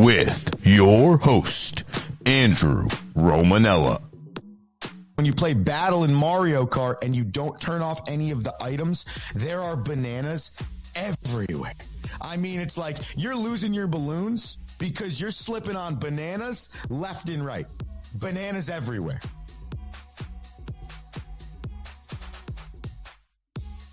with your host, Andrew Romanella. When you play Battle in Mario Kart and you don't turn off any of the items, there are bananas everywhere. I mean, it's like you're losing your balloons because you're slipping on bananas left and right. Bananas everywhere.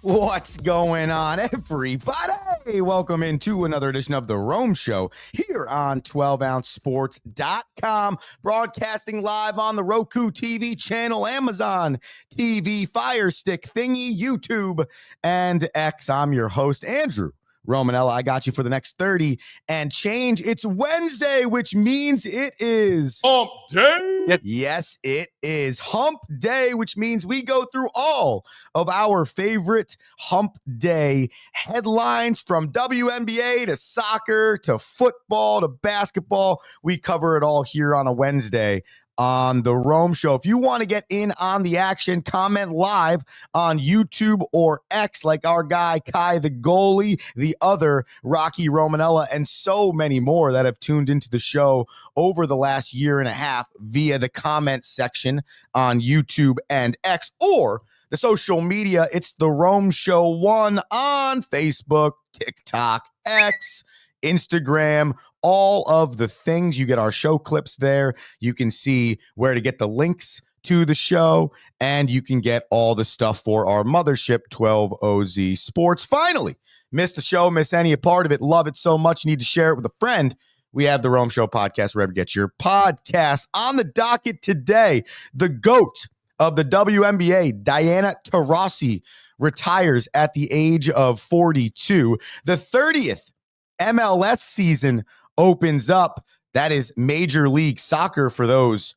What's going on, everybody? Welcome into another edition of The Rome Show here on 12ouncesports.com, broadcasting live on the Roku TV channel, Amazon TV, Fire Stick thingy, YouTube, and X. I'm your host, Andrew Romanella. I got you for the next 30 and change. It's Wednesday, which means it is Hump Day. Yes, it is Hump Day, which means we go through all of our favorite Hump Day headlines, from WNBA to soccer to football to basketball. We cover it all here on a Wednesday on The Rome Show. If you want to get in on the action, comment live on YouTube or X like our guy Kai the goalie, the other Rocky Romanella, and so many more that have tuned into the show over the last year and a half via the comment section on YouTube and X, or the social media. It's The Rome Show 1 on Facebook, TikTok, X, Instagram, all of the things. You get our show clips there. You can see where to get the links to the show, and you can get all the stuff for our mothership, 12OZ Sports. Finally, miss the show, miss any part of it, love it so much you need to share it with a friend. We have the Rome Show podcast wherever you get your podcast. On the docket today, the GOAT of the WNBA, Diana Taurasi, retires at the age of 42. The 30th MLS season opens up. That is Major League Soccer for those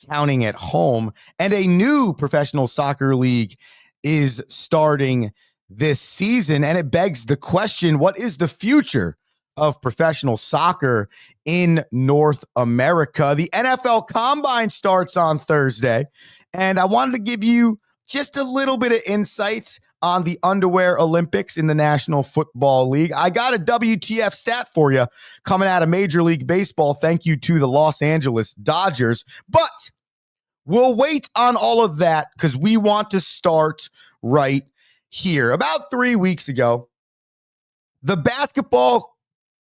counting at home. And a new professional soccer league is starting this season. And it begs the question, what is the future of professional soccer in North America? The NFL Combine starts on Thursday. And I wanted to give you just a little bit of insight on the underwear Olympics in the National Football League. I got a WTF stat for you coming out of Major League Baseball. Thank you to the Los Angeles Dodgers. But we'll wait on all of that because we want to start right here. About 3 weeks ago, the basketball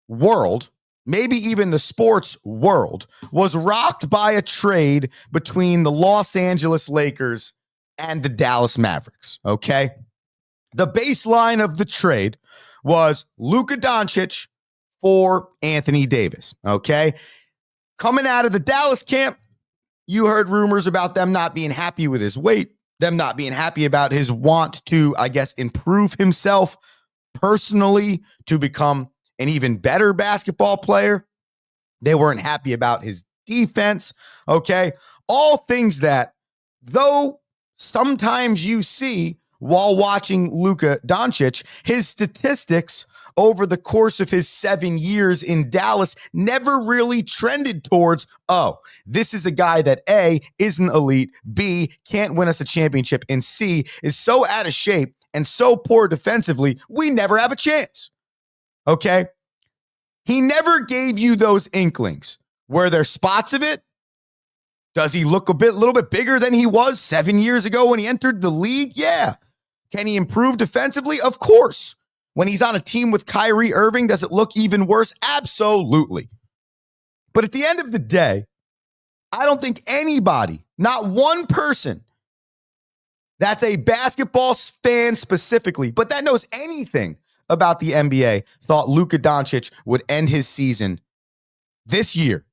world, maybe even the sports world, was rocked by a trade between the Los Angeles Lakers and the Dallas Mavericks, okay? The baseline of the trade was Luka Doncic for Anthony Davis, okay? Coming out of the Dallas camp, you heard rumors about them not being happy with his weight, them not being happy about his want to, I guess, improve himself personally to become an even better basketball player. They weren't happy about his defense, okay? All things that, though sometimes you see while watching Luka Doncic, his statistics over the course of his 7 years in Dallas never really trended towards, oh, this is a guy that A, isn't elite, B, can't win us a championship, and C, is so out of shape and so poor defensively, we never have a chance. Okay? He never gave you those inklings. Were there spots of it? Does he look a little bit bigger than he was 7 years ago when he entered the league? Yeah. Can he improve defensively? Of course. When he's on a team with Kyrie Irving, does it look even worse? Absolutely. But at the end of the day, I don't think anybody, not one person, that's a basketball fan specifically, but that knows anything about the NBA, thought Luka Doncic would end his season this year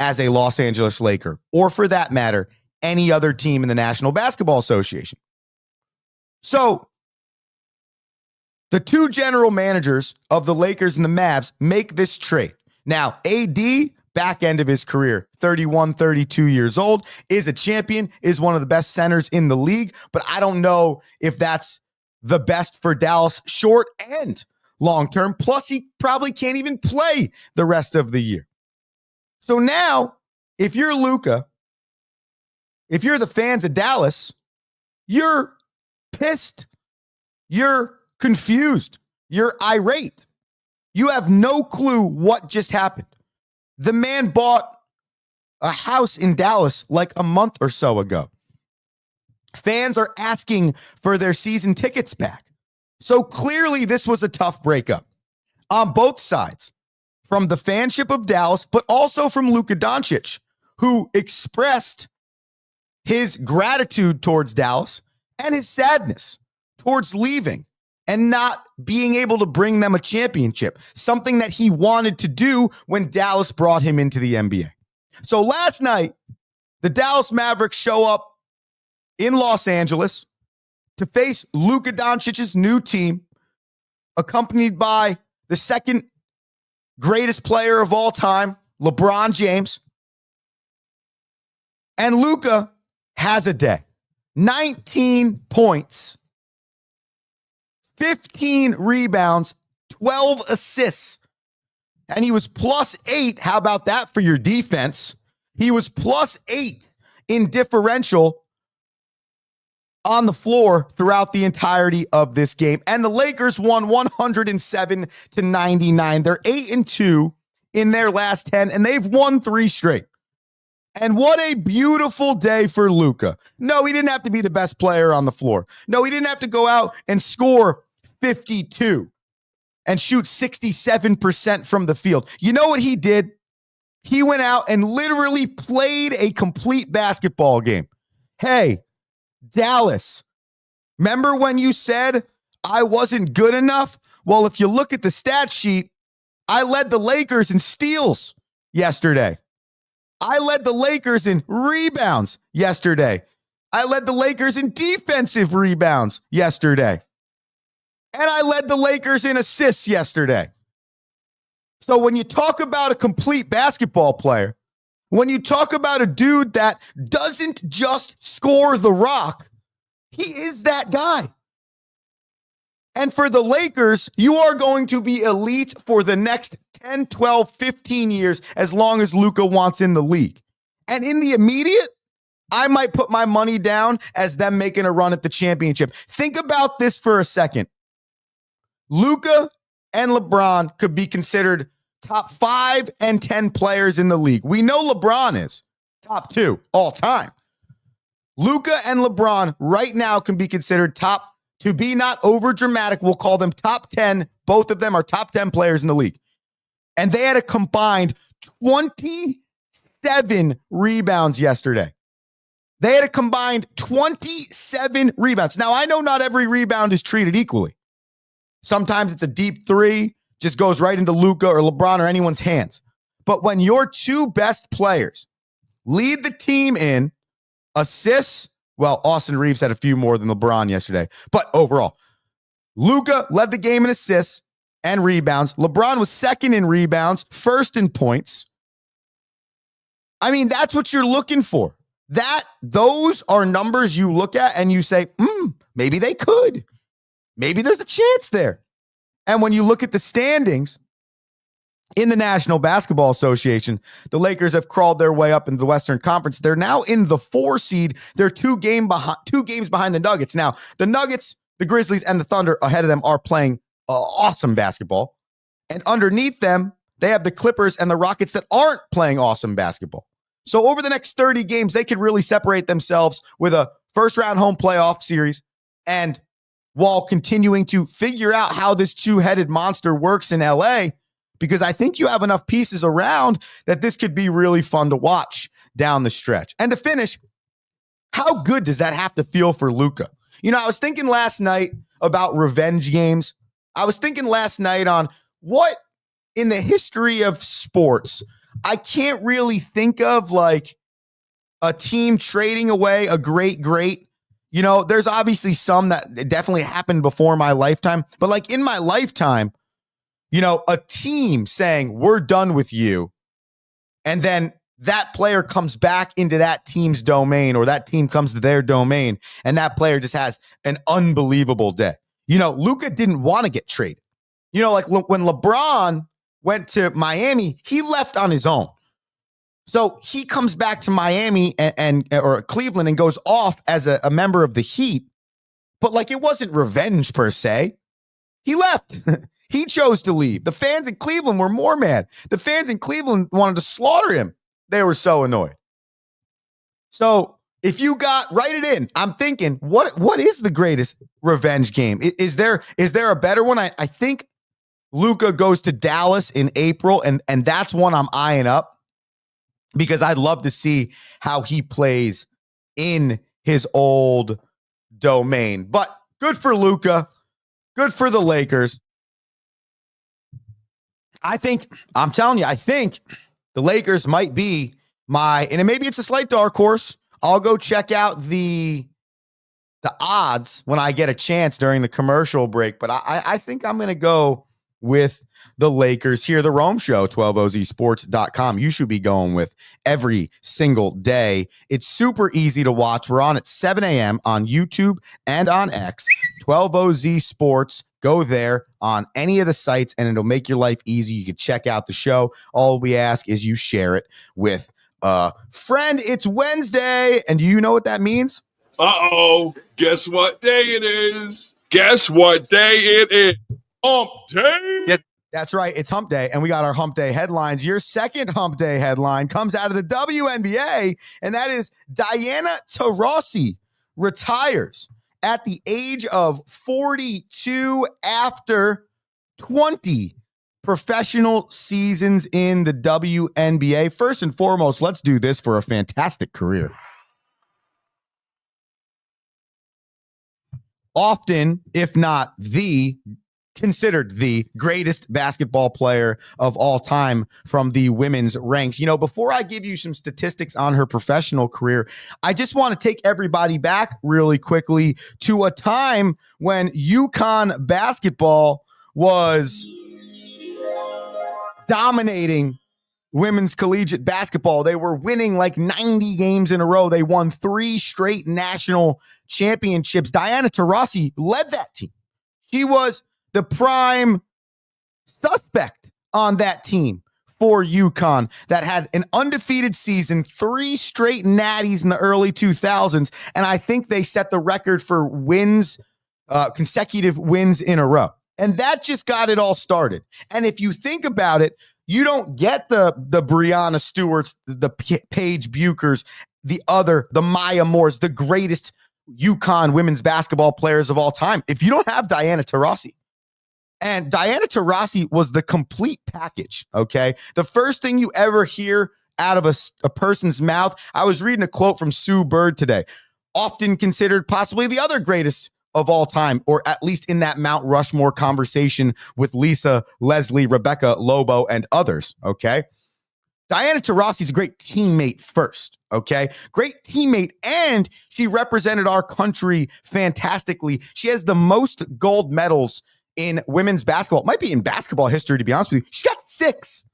as a Los Angeles Laker, or for that matter, any other team in the National Basketball Association. So, the two general managers of the Lakers and the Mavs make this trade. Now, AD, back end of his career, 31, 32 years old, is a champion, is one of the best centers in the league, but I don't know if that's the best for Dallas short and long term. Plus, he probably can't even play the rest of the year. So now, if you're Luka, if you're the fans of Dallas, you're pissed. You're confused. You're irate. You have no clue what just happened. The man bought a house in Dallas like a month or so ago. Fans are asking for their season tickets back. So clearly this was a tough breakup on both sides, from the fanship of Dallas, but also from Luka Doncic, who expressed his gratitude towards Dallas and his sadness towards leaving and not being able to bring them a championship, something that he wanted to do when Dallas brought him into the NBA. So last night, the Dallas Mavericks show up in Los Angeles to face Luka Doncic's new team, accompanied by the second greatest player of all time, LeBron James. And Luka has a day. 19 points, 15 rebounds, 12 assists. And he was +8. How about that for your defense? He was +8 in differential on the floor throughout the entirety of this game. And the Lakers won 107-99. They're 8-2 in their last 10, and they've won 3 straight. And what a beautiful day for Luka. No, he didn't have to be the best player on the floor. No, he didn't have to go out and score 52 and shoot 67% from the field. You know what he did? He went out and literally played a complete basketball game. Hey, Dallas, remember when you said I wasn't good enough? Well, if you look at the stat sheet, I led the Lakers in steals yesterday. I led the Lakers in rebounds yesterday. I led the Lakers in defensive rebounds yesterday. And I led the Lakers in assists yesterday. So when you talk about a complete basketball player, when you talk about a dude that doesn't just score the rock, he is that guy. And for the Lakers, you are going to be elite for the next 10, 12, 15 years as long as Luka wants in the league. And in the immediate, I might put my money down as them making a run at the championship. Think about this for a second. Luka and LeBron could be considered top 5 and 10 players in the league. We know LeBron is top 2 all time. Luka and LeBron right now can be considered top, to be not over dramatic, we'll call them top 10. Both of them are top 10 players in the league. And they had a combined 27 rebounds yesterday. They had a combined 27 rebounds. Now, I know not every rebound is treated equally. Sometimes it's a deep 3, just goes right into Luka or LeBron or anyone's hands. But when your 2 best players lead the team in assists, well, Austin Reeves had a few more than LeBron yesterday. But overall, Luka led the game in assists and rebounds. LeBron was second in rebounds, first in points. I mean, that's what you're looking for. Those are numbers you look at and you say, maybe they could. Maybe there's a chance there. And when you look at the standings in the National Basketball Association, the Lakers have crawled their way up into the Western Conference. They're now in the 4 seed. They're 2 games behind the Nuggets. Now, the Nuggets, the Grizzlies, and the Thunder ahead of them are playing awesome basketball. And underneath them, they have the Clippers and the Rockets that aren't playing awesome basketball. So over the next 30 games, they could really separate themselves with a first-round home playoff series, and while continuing to figure out how this 2-headed monster works in LA, because I think you have enough pieces around that this could be really fun to watch down the stretch. And to finish, how good does that have to feel for Luka? You know, I was thinking last night about revenge games. I was thinking last night on what in the history of sports, I can't really think of like a team trading away a great. You know, there's obviously some that definitely happened before my lifetime, but like in my lifetime, you know, a team saying, we're done with you. And then that player comes back into that team's domain, or that team comes to their domain, and that player just has an unbelievable day. You know, Luka didn't want to get traded. You know, like when LeBron went to Miami, he left on his own. So he comes back to Miami or Cleveland and goes off as a member of the Heat. But like, it wasn't revenge per se. He left. He chose to leave. The fans in Cleveland were more mad. The fans in Cleveland wanted to slaughter him. They were so annoyed. So if you write it in. I'm thinking, what is the greatest revenge game? Is there a better one? I think Luka goes to Dallas in April, and that's one I'm eyeing up because I'd love to see how he plays in his old domain. But good for Luka. Good for the Lakers. I'm telling you, I think the Lakers might be and maybe it's a slight dark horse. I'll go check out the odds when I get a chance during the commercial break. But I think I'm going to go with the Lakers here. The Rome Show, 12ozsports.com. You should be going with every single day. It's super easy to watch. We're on at 7 a.m. on YouTube and on X. 12OZ Sports. Go there on any of the sites, and it'll make your life easy. You can check out the show. All we ask is you share it with a friend. It's Wednesday, and do you know what that means? Uh-oh. Guess what day it is? Guess what day it is? Hump Day. That's right. It's Hump Day, and we got our Hump Day headlines. Your second Hump Day headline comes out of the WNBA, and that is Diana Taurasi retires at the age of 42 after 20 professional seasons in the WNBA. First and foremost, let's do this for a fantastic career. Often, if not considered the greatest basketball player of all time from the women's ranks. Before I give you some statistics on her professional career, I just want to take everybody back really quickly to a time when UConn basketball was dominating women's collegiate basketball. They were winning like 90 games in a row. They won 3 straight national championships. Diana Taurasi led that team. She was the prime suspect on that team for UConn that had an undefeated season, 3 straight natties in the early 2000s, and I think they set the record for wins, consecutive wins in a row. And that just got it all started. And if you think about it, you don't get the Breanna Stewarts, the Paige Bukers, the Maya Moores, the greatest UConn women's basketball players of all time, if you don't have Diana Taurasi. And Diana Taurasi was the complete package, okay? The first thing you ever hear out of a person's mouth, I was reading a quote from Sue Bird today, often considered possibly the other greatest of all time, or at least in that Mount Rushmore conversation with Lisa, Leslie, Rebecca Lobo, and others, okay? Diana Taurasi is a great teammate first, okay? Great teammate, and she represented our country fantastically. She has the most gold medals in women's basketball. It might be in basketball history, to be honest with you. She got 6,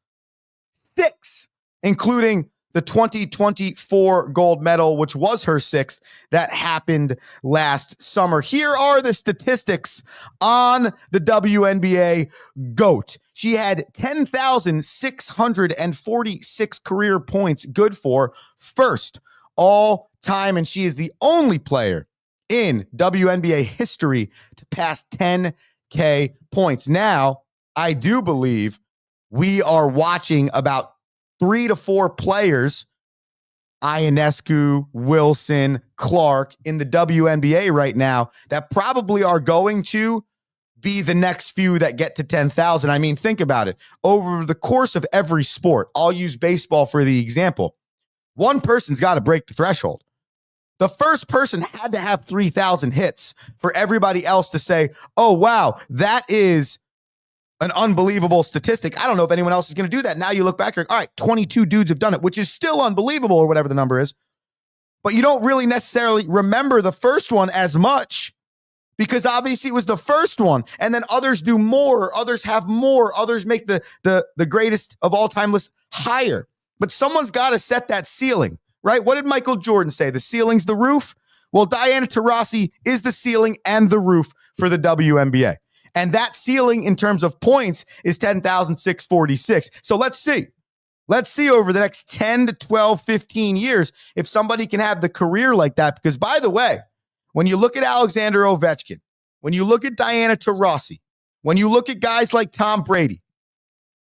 including the 2024 gold medal, which was her 6th, that happened last summer. Here are the statistics on the WNBA GOAT. She had 10,646 career points, good for first all time, and she is the only player in WNBA history to pass 10K points. Now, I do believe we are watching about 3 to 4 players, Ionescu, Wilson, Clark, in the WNBA right now that probably are going to be the next few that get to 10,000. I mean, think about it. Over the course of every sport, I'll use baseball for the example. One person's got to break the threshold. The first person had to have 3,000 hits for everybody else to say, oh, wow, that is an unbelievable statistic. I don't know if anyone else is going to do that. Now you look back, you're like, all right, 22 dudes have done it, which is still unbelievable, or whatever the number is. But you don't really necessarily remember the first one as much because obviously it was the first one. And then others do more, others have more, others make the greatest of all time list higher. But someone's got to set that ceiling, right? What did Michael Jordan say? The ceiling's the roof? Well, Diana Taurasi is the ceiling and the roof for the WNBA. And that ceiling in terms of points is 10,646. So let's see. Let's see over the next 10 to 12, 15 years if somebody can have the career like that. Because, by the way, when you look at Alexander Ovechkin, when you look at Diana Taurasi, When you look at guys like Tom Brady,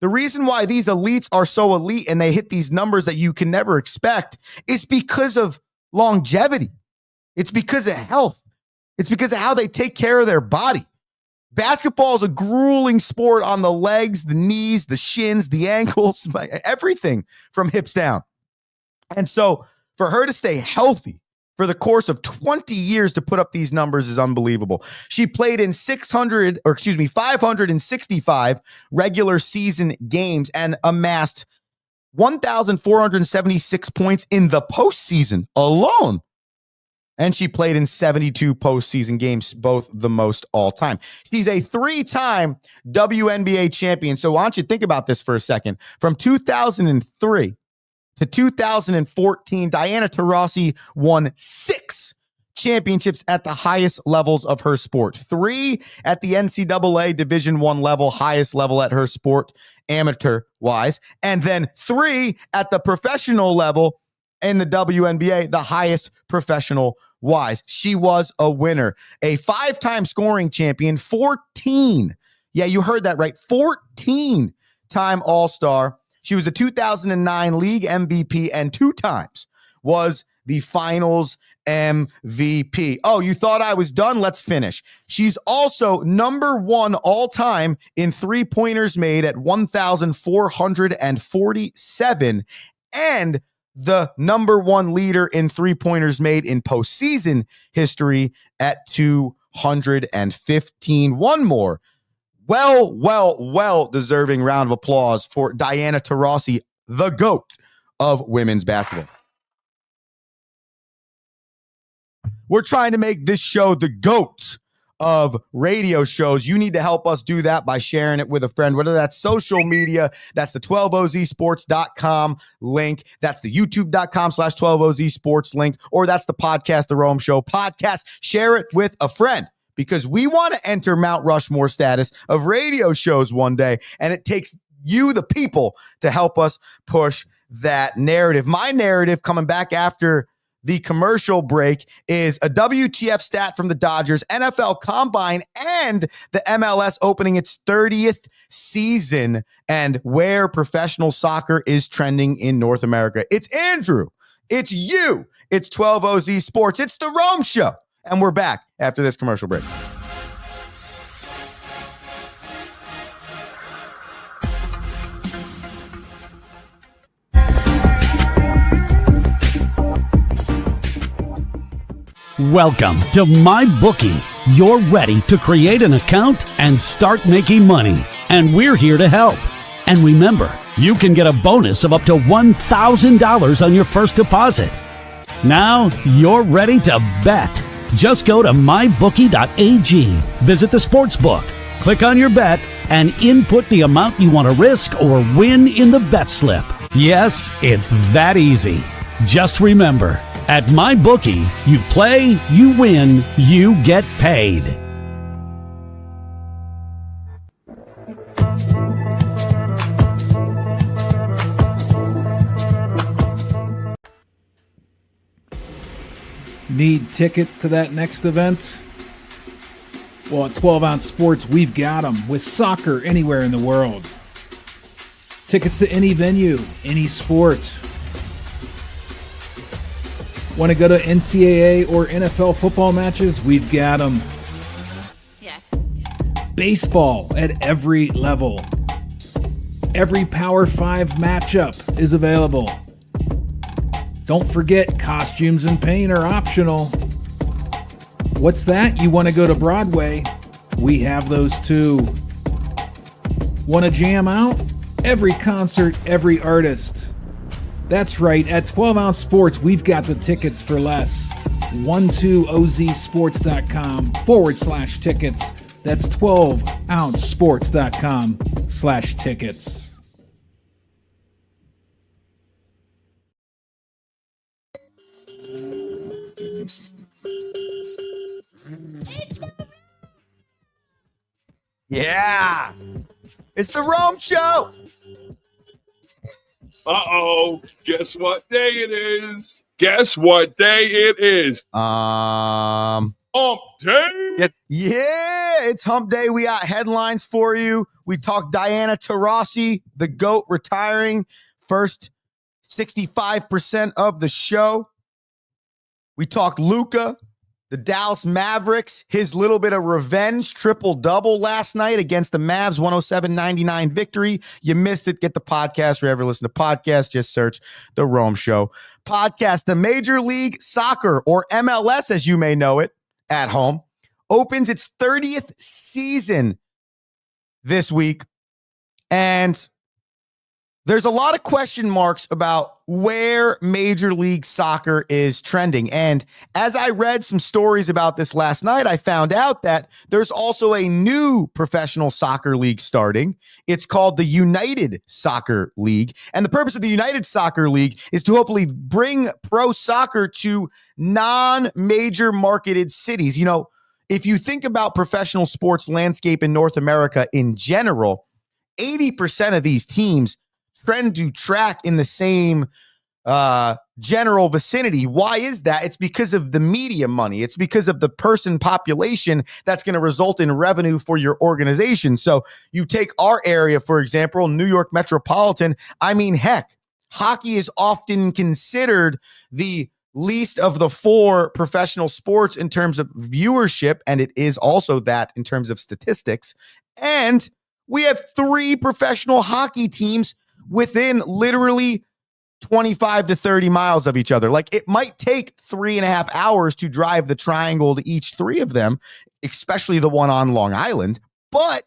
the reason why these elites are so elite and they hit these numbers that you can never expect is because of longevity. It's because of health. It's because of how they take care of their body. Basketball is a grueling sport on the legs, the knees, the shins, the ankles, everything from hips down. And so for her to stay healthy for the course of 20 years to put up these numbers is unbelievable. She played in 565 regular season games and amassed 1,476 points in the postseason alone. And she played in 72 postseason games, both the most all time. She's a 3-time WNBA champion. So why don't you think about this for a second? From 2003 to 2014, Diana Taurasi won 6 championships at the highest levels of her sport. 3 at the NCAA Division I level, highest level at her sport, amateur-wise. And then 3 at the professional level in the WNBA, the highest professional-wise. She was a winner. A 5-time scoring champion, 14. Yeah, you heard that right. 14-time All-Star. She was the 2009 league MVP and 2 times was the finals MVP. Oh, you thought I was done? Let's finish. She's also number 1 all-time in three-pointers made at 1,447 and the number 1 leader in three-pointers made in postseason history at 215. One more. Well deserving round of applause for Diana Taurasi, the GOAT of women's basketball. We're trying to make this show the GOAT of radio shows. You need to help us do that by sharing it with a friend, whether that's social media, that's the 12ozsports.com link, that's the youtube.com/12ozsports link, or that's the podcast, The Rome Show podcast. Share it with a friend because we want to enter Mount Rushmore status of radio shows one day, and it takes you, the people, to help us push that narrative. My narrative coming back after the commercial break is a WTF stat from the Dodgers, NFL Combine, and the MLS opening its 30th season and where professional soccer is trending in North America. It's Andrew. It's you. It's 12OZ Sports. It's the Rome Show. And we're back after this commercial break. Welcome to MyBookie. You're ready to create an account and start making money, and we're here to help. And remember, you can get a bonus of up to $1,000 on your first deposit. Now you're ready to bet. Just go to mybookie.ag, visit the sportsbook, click on your bet, and input the amount you want to risk or win in the bet slip. Yes, it's that easy. Just remember, at MyBookie, you play, you win, you get paid. Need tickets to that next event? Well, at 12-Ounce Sports, we've got them with soccer anywhere in the world. Tickets to any venue, any sport. Want to go to NCAA or NFL football matches? We've got them. Yeah. Baseball at every level. Every Power 5 matchup is available. Don't forget, costumes and paint are optional. What's that? You want to go to Broadway? We have those too. Want to jam out? Every concert, every artist. That's right, at 12-Ounce Sports, we've got the tickets for less. 12ozsports.com/tickets. That's 12ouncesports.com/tickets. Yeah, it's the Rome Show. Uh-oh, guess what day it is? Guess what day it is? Hump Day. Yeah, it's Hump Day. We got headlines for you. We talked Diana Taurasi, the GOAT, retiring first 65% of the show. We talked Luka, the Dallas Mavericks, his little bit of revenge, triple-double last night against the Mavs, 107-99 victory. You missed it. Get the podcast wherever you listen to podcasts. Just search The Rome Show podcast. The Major League Soccer, or MLS as you may know it at home, opens its 30th season this week. And there's a lot of question marks about where Major League Soccer is trending. And as I read some stories about this last night, I found out that there's also a new professional soccer league starting. It's called the United Soccer League. And the purpose of the United Soccer League is to hopefully bring pro soccer to non-major marketed cities. You know, if you think about professional sports landscape in North America in general, 80% of these teams trend to track in the same general vicinity. Why is that? It's because of the media money. It's because of the person population that's going to result in revenue for your organization. So you take our area, for example, New York metropolitan. I mean, heck, hockey is often considered the least of the four professional sports in terms of viewership, and it is also that in terms of statistics. And we have 3 professional hockey teams within literally 25 to 30 miles of each other. Like, it might take 3.5 hours to drive the triangle to each 3 of them, especially the one on Long Island. But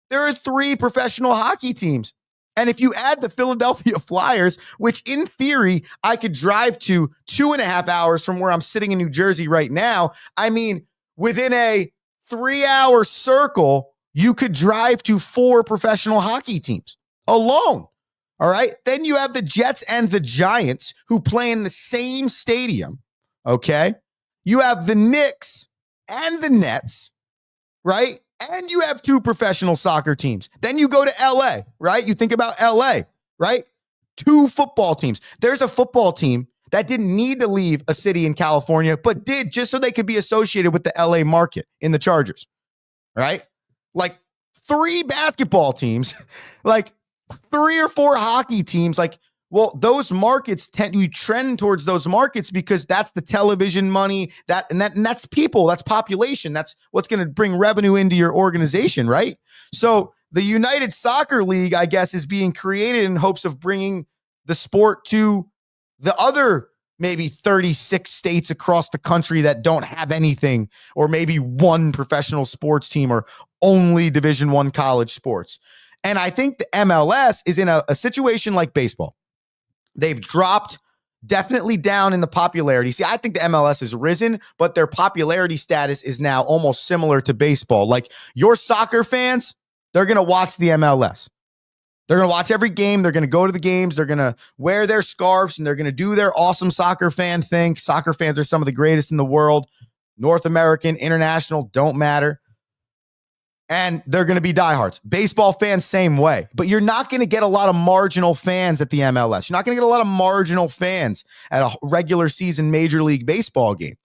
there are 3 professional hockey teams. And if you add the Philadelphia Flyers, which in theory I could drive to 2.5 hours from where I'm sitting in New Jersey right now, I mean, within a 3-hour circle, you could drive to 4 professional hockey teams alone. All right. Then you have the Jets and the Giants who play in the same stadium. Okay. You have the Knicks and the Nets, right? And you have 2 professional soccer teams. Then you go to LA, right? You think about LA, right? 2 football teams. There's a football team that didn't need to leave a city in California, but did just so they could be associated with the LA market in the Chargers, right? Like 3 basketball teams, like 3 or 4 hockey teams. Like, well, those markets you trend towards those markets because that's the television money, and that's people, that's population. That's what's going to bring revenue into your organization, right? So the United Soccer League, I guess, is being created in hopes of bringing the sport to the other maybe 36 states across the country that don't have anything, or maybe one professional sports team, or only Division I college sports. And I think the MLS is in a situation like baseball. They've dropped definitely down in the popularity. See, I think the MLS has risen, but their popularity status is now almost similar to baseball. Like, your soccer fans, they're going to watch the MLS. They're going to watch every game. They're going to go to the games. They're going to wear their scarves, and they're going to do their awesome soccer fan thing. Soccer fans are some of the greatest in the world. North American, international, don't matter. And they're going to be diehards. Baseball fans, same way. But you're not going to get a lot of marginal fans at the MLS. You're not going to get a lot of marginal fans at a regular season Major League Baseball game.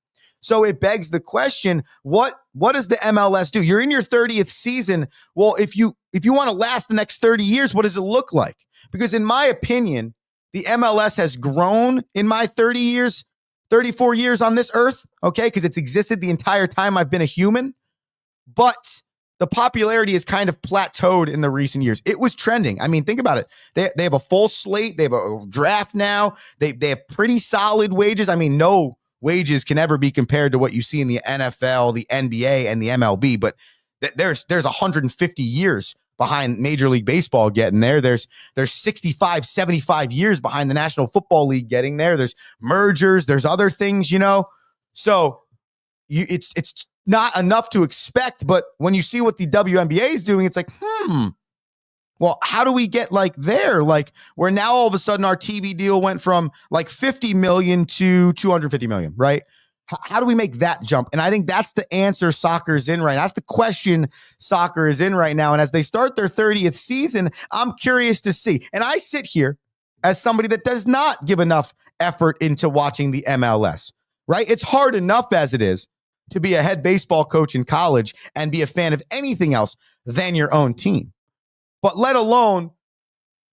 So it begs the question, what does the MLS do? You're in your 30th season. Well, if you want to last the next 30 years, what does it look like? Because in my opinion, the MLS has grown in my 34 years on this earth, okay? Because it's existed the entire time I've been a human. But the popularity has kind of plateaued in the recent years. It was trending. I mean, think about it. They have a full slate. They have a draft now. They have pretty solid wages. I mean, no wages can ever be compared to what you see in the NFL, the NBA, and the MLB. But there's 150 years behind Major League Baseball getting there. There's 65, 75 years behind the National Football League getting there. There's mergers. There's other things, you know. So it's not enough to expect, but when you see what the WNBA is doing, it's like, well, how do we get like there? Like, where now all of a sudden our TV deal went from like 50 million to 250 million, right? How do we make that jump? And I think that's the answer soccer is in right now. That's the question soccer is in right now. And as they start their 30th season, I'm curious to see. And I sit here as somebody that does not give enough effort into watching the MLS, right? It's hard enough as it is. to be a head baseball coach in college and be a fan of anything else than your own team. But let alone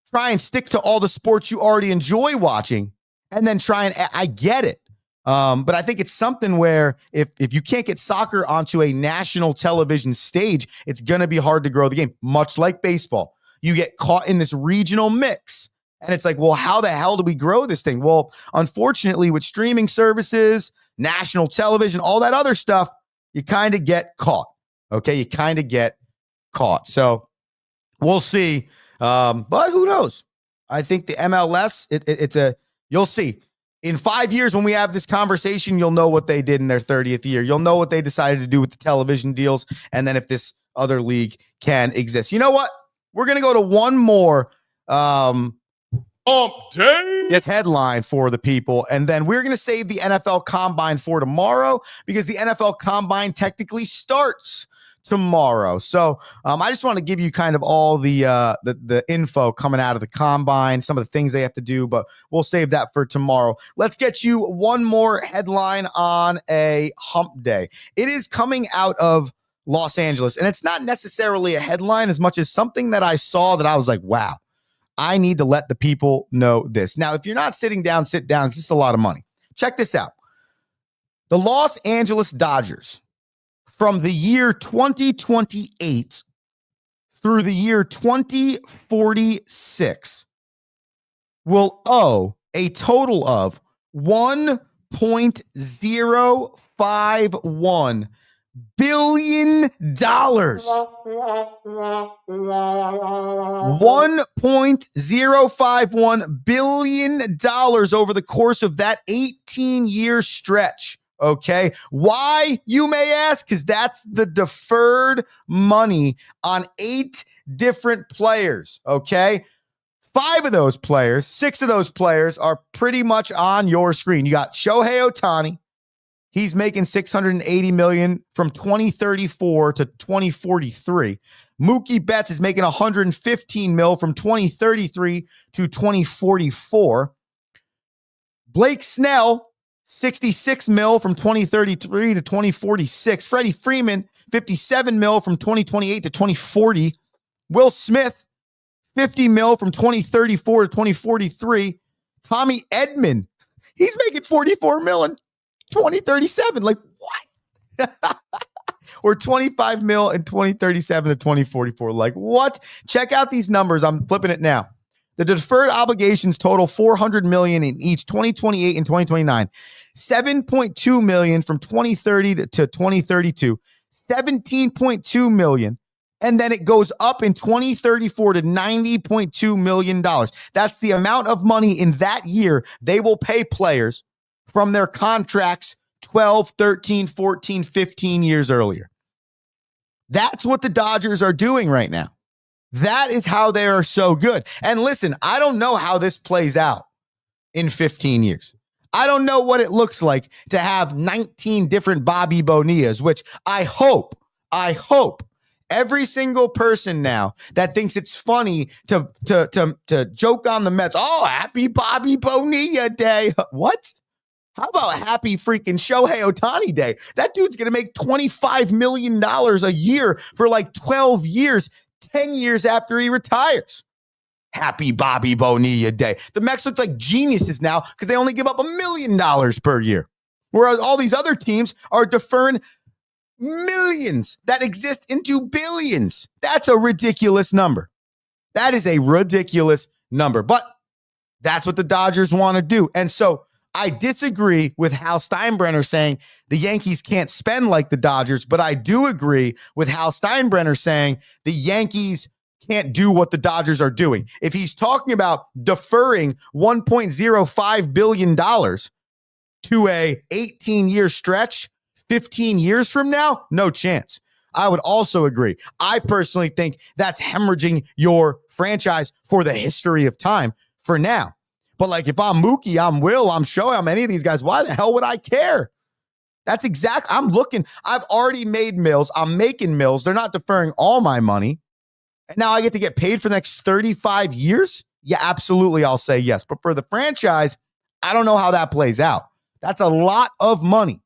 try and stick to all the sports you already enjoy watching and then try and, I get it. But I think it's something where if you can't get soccer onto a national television stage, it's going to be hard to grow the game, much like baseball. You get caught in this regional mix. And it's like, well, how the hell do we grow this thing? Well, unfortunately, with streaming services, national television, all that other stuff, you kind of get caught. Okay, you kind of get caught. So we'll see. But who knows? I think the MLS, you'll see. In 5 years, when we have this conversation, you'll know what they did in their 30th year. You'll know what they decided to do with the television deals. And then if this other league can exist. You know what? We're going to go to one more headline for the people. And then we're going to save the NFL Combine for tomorrow because the NFL Combine technically starts tomorrow. So I just want to give you kind of all the info coming out of the Combine, some of the things they have to do, but we'll save that for tomorrow. Let's get you one more headline on a hump day. It is coming out of Los Angeles, and it's not necessarily a headline as much as something that I saw that I was like, wow, I need to let the people know this. Now, if you're not sitting down, sit down. It's just a lot of money. Check this out. The Los Angeles Dodgers, from the year 2028 through the year 2046, will owe a total of $1.051 billion. $1.051 billion over the course of that 18-year stretch. Okay. Why, you may ask? Because that's the deferred money on 8 different players. Okay. 6 of those players are pretty much on your screen. You got Shohei Ohtani. He's making $680 million from 2034 to 2043. Mookie Betts is making $115 million from 2033 to 2044. Blake Snell, $66 million from 2033 to 2046. Freddie Freeman, $57 million from 2028 to 2040. Will Smith, $50 million from 2034 to 2043. Tommy Edman, he's making $44 million. 2037, like what? Or $25 million in 2037 to 2044, like what? Check out these numbers. I'm flipping it now. The deferred obligations total $400 million in each 2028 and 2029, $7.2 million from 2030 to 2032, $17.2 million. And then it goes up in 2034 to $90.2 million. That's the amount of money in that year they will pay players from their contracts 12, 13, 14, 15 years earlier. That's what the Dodgers are doing right now. That is how they are so good. And listen, I don't know how this plays out in 15 years. I don't know what it looks like to have 19 different Bobby Bonilla's, which I hope every single person now that thinks it's funny to joke on the Mets. Oh, happy Bobby Bonilla Day. What? How about happy freaking Shohei Ohtani Day? That dude's going to make $25 million a year for like 12 years, 10 years after he retires. Happy Bobby Bonilla Day. The Mets look like geniuses now because they only give up $1 million per year. Whereas all these other teams are deferring millions that exist into billions. That's a ridiculous number. That is a ridiculous number. But that's what the Dodgers want to do. And so I disagree with Hal Steinbrenner saying the Yankees can't spend like the Dodgers, but I do agree with Hal Steinbrenner saying the Yankees can't do what the Dodgers are doing. If he's talking about deferring $1.05 billion to a 18-year stretch, 15 years from now, no chance. I would also agree. I personally think that's hemorrhaging your franchise for the history of time for now. But like if I'm Mookie, I'm Will, I'm Shohei, I'm any of these guys, why the hell would I care? That's exactly, I'm looking, I've already made mills. I'm making mills. They're not deferring all my money. And now I get to get paid for the next 35 years? Yeah, absolutely. I'll say yes. But for the franchise, I don't know how that plays out. That's a lot of money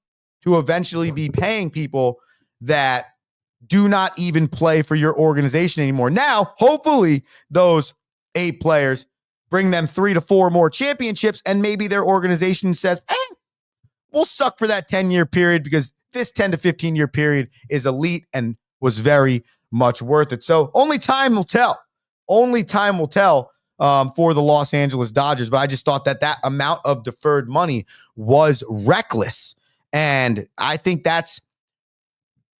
to eventually be paying people that do not even play for your organization anymore. Now, hopefully, those 8 players bring them 3 to 4 more championships, and maybe their organization says, we'll suck for that 10-year period because this 10 to 15-year period is elite and was very much worth it. So only time will tell. Only time will tell for the Los Angeles Dodgers. But I just thought that amount of deferred money was reckless. And I think that's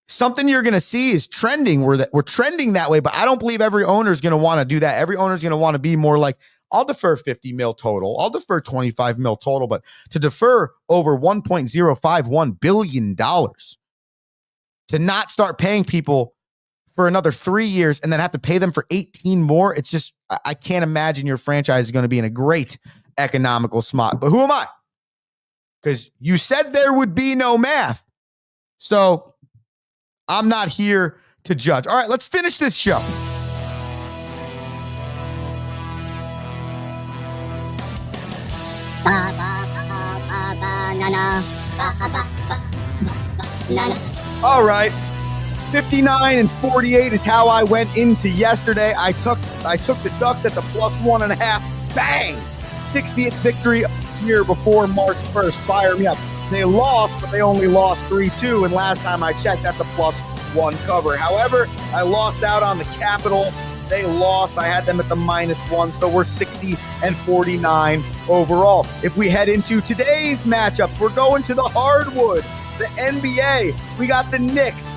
something you're going to see is trending. We're trending that way, but I don't believe every owner is going to want to do that. Every owner is going to want to be more like, I'll defer 50 mil total. I'll defer 25 mil total, but to defer over $1.051 billion, to not start paying people for another 3 years and then have to pay them for 18 more. It's just, I can't imagine your franchise is going to be in a great economical spot. But who am I? Because you said there would be no math. So I'm not here to judge. All right, let's finish this show. All right. 59-48 is how I went into yesterday. I took the Ducks at the +1.5. Bang! 60th victory year before March 1st. Fire me up. They lost, but they only lost 3-2. And last time I checked, that's a +1 cover. However, I lost out on the Capitals. They lost. I had them at the -1, so we're 60-49 overall. If we head into today's matchups, we're going to the hardwood, the NBA. We got the Knicks.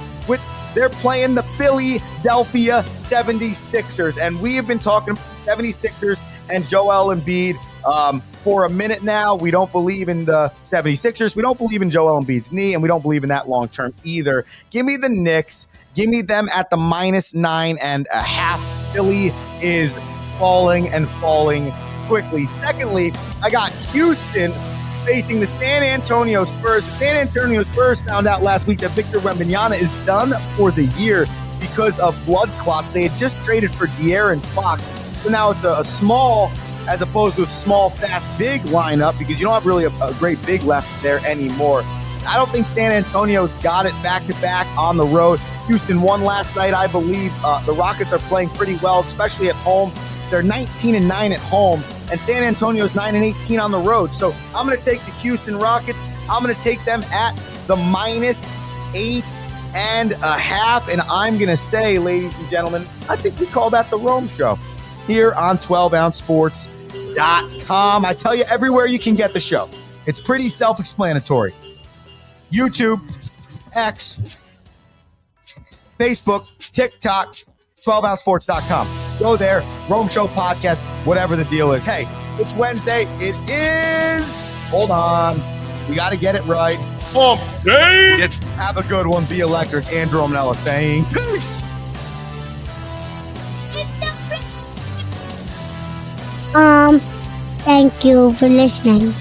They're playing the Philadelphia 76ers, and we have been talking about 76ers and Joel Embiid for a minute now. We don't believe in the 76ers. We don't believe in Joel Embiid's knee, and we don't believe in that long-term either. Give me the Knicks. Give me them at the -9.5. Philly is falling and falling quickly. Secondly, I got Houston facing the San Antonio Spurs. The San Antonio Spurs found out last week that Victor Wembanyama is done for the year because of blood clots. They had just traded for De'Aaron Fox. So now it's a small, as opposed to a small, fast, big lineup because you don't have really a great big left there anymore. I don't think San Antonio's got it back-to-back on the road. Houston won last night, I believe. The Rockets are playing pretty well, especially at home. They're 19-9 at home, and San Antonio's 9-18 on the road. So I'm going to take the Houston Rockets. I'm going to take them at the -8.5, and I'm going to say, ladies and gentlemen, I think we call that the Rome Show here on 12ouncesports.com. I tell you, everywhere you can get the show. It's pretty self-explanatory. YouTube, X, Facebook, TikTok, 12ouncesports.com. Go there, Rome Show Podcast, whatever the deal is. Hey, it's Wednesday. It is. Hold on. We got to get it right. Hump Day. Have a good one. Be electric. Andrew Romanella saying peace. Thank you for listening.